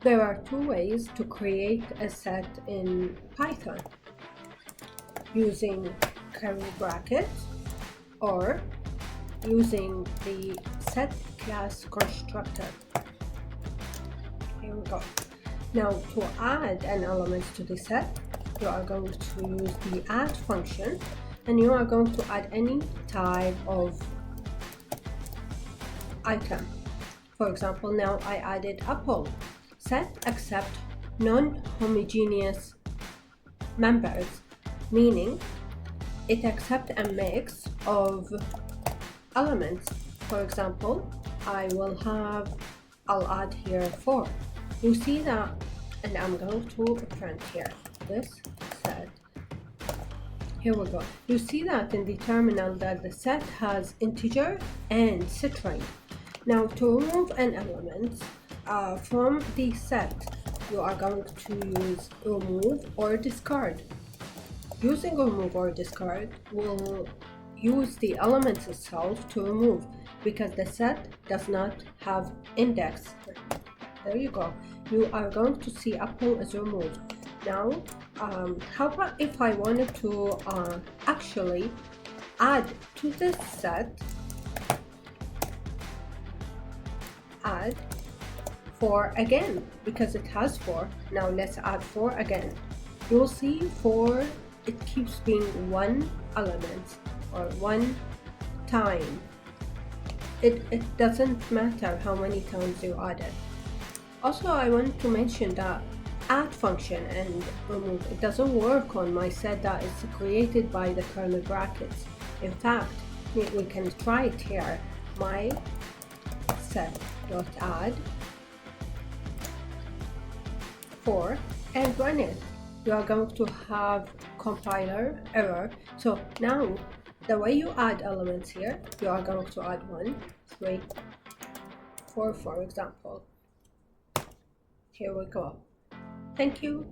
There are two ways to create a set in Python, using curly brackets or using the set class constructor. Here we go. Now to add an element to the set, you are going to use the add function, and you are going to add any type of item. For example, now I added apple. Set accept non-homogeneous members, meaning it accepts a mix of elements. For example, I'll add here 4. You see that, and I'm going to print here this set. Here we go. You see that in the terminal that the set has integer and string. Now to remove an element from the set, you are going to use remove or discard. Using remove or discard will use the elements itself to remove, because the set does not have index. There you go. You are going to see apple is removed. Now how about if I wanted to actually add to this set, add 4 again, because it has 4. Now let's add 4 again. You'll see 4, it keeps being one element or one time. It doesn't matter how many times you add it. Also, I want to mention that add function and remove, it doesn't work on my set that is created by the curly brackets. In fact, we can try it here. My set.add 4 and run it. You are going to have compiler error. So now the way you add elements here, you are going to add 1, 3, 4, for example. Here we go. Thank you.